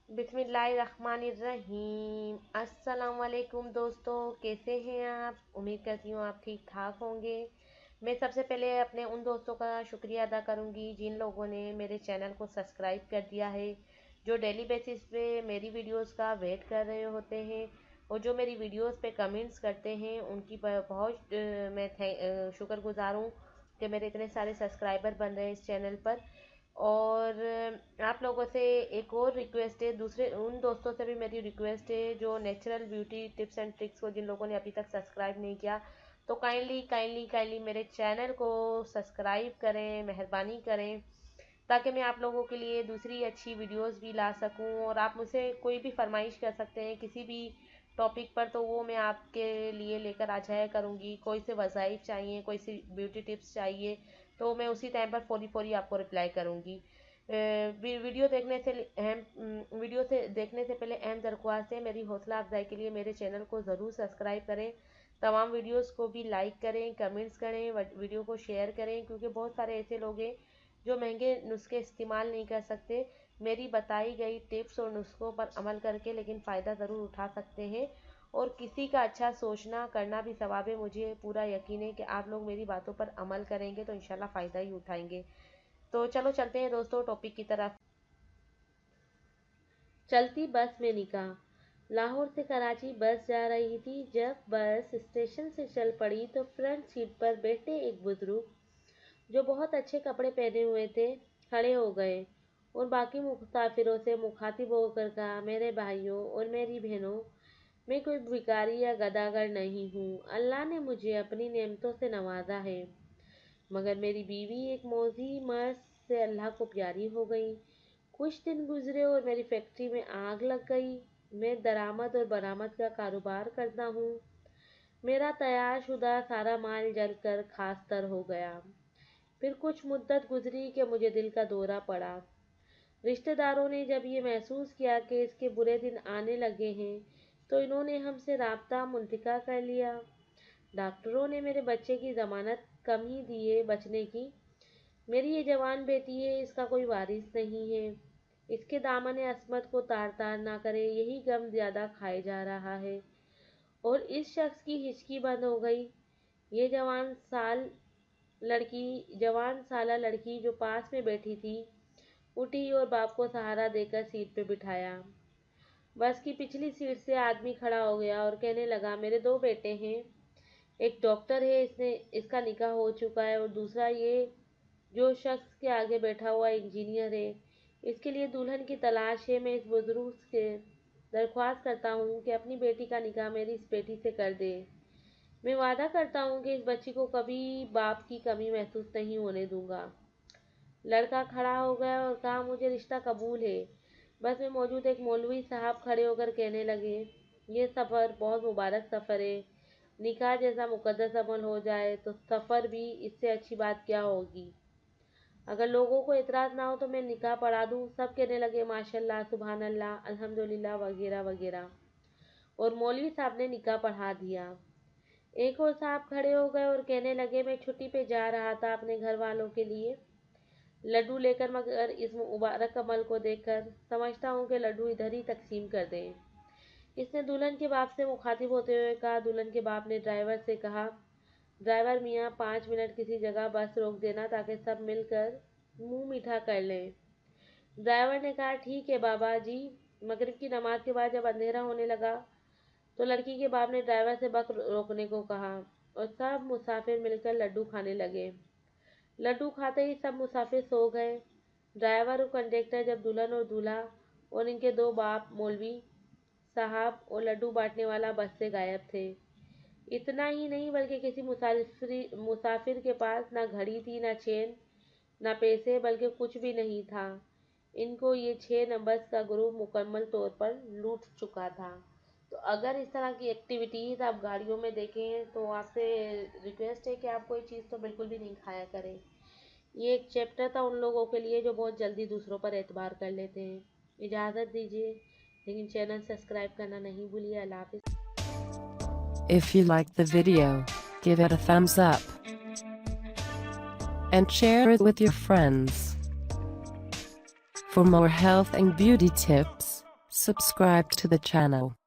बिस्मिल्लाहिर्रहमानिर्रहीम। अस्सलाम वालेकुम दोस्तों, कैसे हैं आप? उम्मीद करती हूँ आप ठीक ठाक होंगे। मैं सबसे पहले अपने उन दोस्तों का शुक्रिया अदा करूँगी जिन लोगों ने मेरे चैनल को सब्सक्राइब कर दिया है, जो डेली बेसिस पे मेरी वीडियोस का वेट कर रहे होते हैं और जो मेरी वीडियोस पे कमेंट्स करते हैं। उनकी बहुत मैं शुक्रगुजार हूँ कि मेरे इतने सारे सब्सक्राइबर बन रहे हैं इस चैनल पर। और आप लोगों से एक और रिक्वेस्ट है, दूसरे उन दोस्तों से भी मेरी रिक्वेस्ट है जो natural beauty tips and tricks को जिन लोगों ने अभी तक सब्सक्राइब नहीं किया, तो काइंडली काइंडली काइंडली मेरे चैनल को सब्सक्राइब करें, मेहरबानी करें, ताकि मैं आप लोगों के लिए दूसरी अच्छी वीडियोस भी ला सकूं। और आप मुझसे कोई भी फरमाइश कर सकते हैं किसी भी टॉपिक पर, तो वो मैं आपके लिए लेकर आ जाया करूँगी। कोई से वज़ाइफ चाहिए, कोई सी ब्यूटी टिप्स चाहिए, तो मैं उसी टाइम पर फौरी फौरी आपको रिप्लाई करूँगी। वीडियो से देखने से पहले अहम दरख्वास्त है, मेरी हौसला अफजाई के लिए मेरे चैनल को ज़रूर सब्सक्राइब करें, तमाम वीडियोस को भी लाइक करें, कमेंट्स करें, वीडियो को शेयर करें, क्योंकि बहुत सारे ऐसे लोग हैं जो महंगे नुस्खे इस्तेमाल नहीं कर सकते, मेरी बताई गई टिप्स और नुस्खों पर अमल करके लेकिन फ़ायदा ज़रूर उठा सकते हैं। और किसी का अच्छा सोचना करना भी सवाब है। मुझे पूरा यकीन है कि आप लोग मेरी बातों पर अमल करेंगे तो इंशाल्लाह फ़ायदा ही उठाएंगे। तो चलो चलते हैं दोस्तों टॉपिक की तरफ। चलती बस में निकाह। लाहौर से कराची बस जा रही थी। जब बस स्टेशन से चल पड़ी तो फ्रंट सीट पर बैठे एक बुजुर्ग जो बहुत अच्छे कपड़े पहने हुए थे खड़े हो गए और बाकी मुसाफिरों से मुखातिब होकर कहा, मेरे भाइयों और मेरी बहनों, मैं कोई भिखारी या गदागर नहीं हूँ। अल्लाह ने मुझे अपनी नेमतों से नवाजा है, मगर मेरी बीवी एक मौजी मर्द से अल्लाह को प्यारी हो गई। कुछ दिन गुजरे और मेरी फैक्ट्री में आग लग गई। मैं दरामद और बरामद का कारोबार करता हूँ। मेरा तैयार शुदा सारा माल जल कर खास्तर हो गया। फिर कुछ मुद्दत गुजरी कि मुझे दिल का दौरा पड़ा। रिश्तेदारों ने जब ये महसूस किया कि इसके बुरे दिन आने लगे हैं, तो इन्होंने हमसे राब्ता मुंतका कर लिया। डॉक्टरों ने मेरे बच्चे की जमानत कम ही दी है बचने की। मेरी ये जवान बेटी है, इसका कोई वारिस नहीं है। इसके दामन अस्मत को तार तार ना करे, यही गम ज्यादा खाए जा रहा है। और इस शख्स की हिचकी बंद हो गई। ये जवान साला लड़की जो पास में बैठी थी उठी और बाप को सहारा देकर सीट पे बिठाया। बस की पिछली सीट से आदमी खड़ा हो गया और कहने लगा, मेरे दो बेटे हैं। एक डॉक्टर है, इसका निकाह हो चुका है, और दूसरा ये जो शख्स के आगे बैठा हुआ इंजीनियर है, इसके लिए दुल्हन की तलाश है। मैं इस बुजुर्ग से दरख्वास्त करता हूँ कि अपनी बेटी का निकाह मेरी इस बेटी से कर दे। मैं वादा करता हूँ कि इस बच्ची को कभी बाप की कमी महसूस नहीं होने दूंगा। लड़का खड़ा हो गया और कहा, मुझे रिश्ता कबूल है। बस में मौजूद एक मौलवी साहब खड़े होकर कहने लगे, ये सफ़र बहुत मुबारक सफ़र है। निकाह जैसा मुकद्दस अमल हो जाए तो सफ़र भी इससे अच्छी बात क्या होगी। अगर लोगों को एतराज़ ना हो तो मैं निकाह पढ़ा दूँ। सब कहने लगे, माशाल्लाह, सुभान अल्लाह, अल्हम्दुलिल्लाह वगैरह वगैरह। और मौलवी साहब ने निकाह पढ़ा दिया। एक और साहब खड़े हो गए और कहने लगे, मैं छुट्टी पे जा रहा था अपने घर वालों के लिए लड्डू लेकर, मगर इस मुबारक अमल को देखकर समझता हूँ कि लड्डू इधर ही तकसीम कर दें। इसने दुल्हन के बाप से मुखातिब होते हुए कहा। दुल्हन के बाप ने ड्राइवर से कहा, ड्राइवर मियाँ, 5 मिनट किसी जगह बस रोक देना ताकि सब मिलकर मुंह मीठा कर लें। ड्राइवर ने कहा, ठीक है बाबा जी। मगरिब की नमाज के बाद जब अंधेरा होने लगा तो लड़की के बाप ने ड्राइवर से बस रोकने को कहा और सब मुसाफिर मिलकर लड्डू खाने लगे। लड्डू खाते ही सब मुसाफिर सो गए। ड्राइवर और कंडक्टर जब दुल्हन और दूल्हा और इनके दो बाप मौलवी साहब और लड्डू बांटने वाला बस से गायब थे। इतना ही नहीं बल्कि किसी मुसाफिर के पास ना घड़ी थी, ना चेन, ना पैसे, बल्कि कुछ भी नहीं था। इनको ये 6 नंबर्स का ग्रुप मुकम्मल तौर पर लूट चुका था। तो अगर इस तरह की एक्टिविटीज़ आप गाड़ियों में देखें तो आपसे रिक्वेस्ट है कि आप कोई चीज़ तो बिल्कुल भी नहीं खाया करें। ये एक चैप्टर था उन लोगों के लिए जो बहुत जल्दी दूसरों पर एतबार कर लेते हैं। इजाज़त दीजिए, लेकिन चैनल सब्सक्राइब करना नहीं भूलिए। अल्लाह हाफिज़। If you liked the video, give it a thumbs up and share it with your friends. For more health and beauty tips, Subscribe to the channel.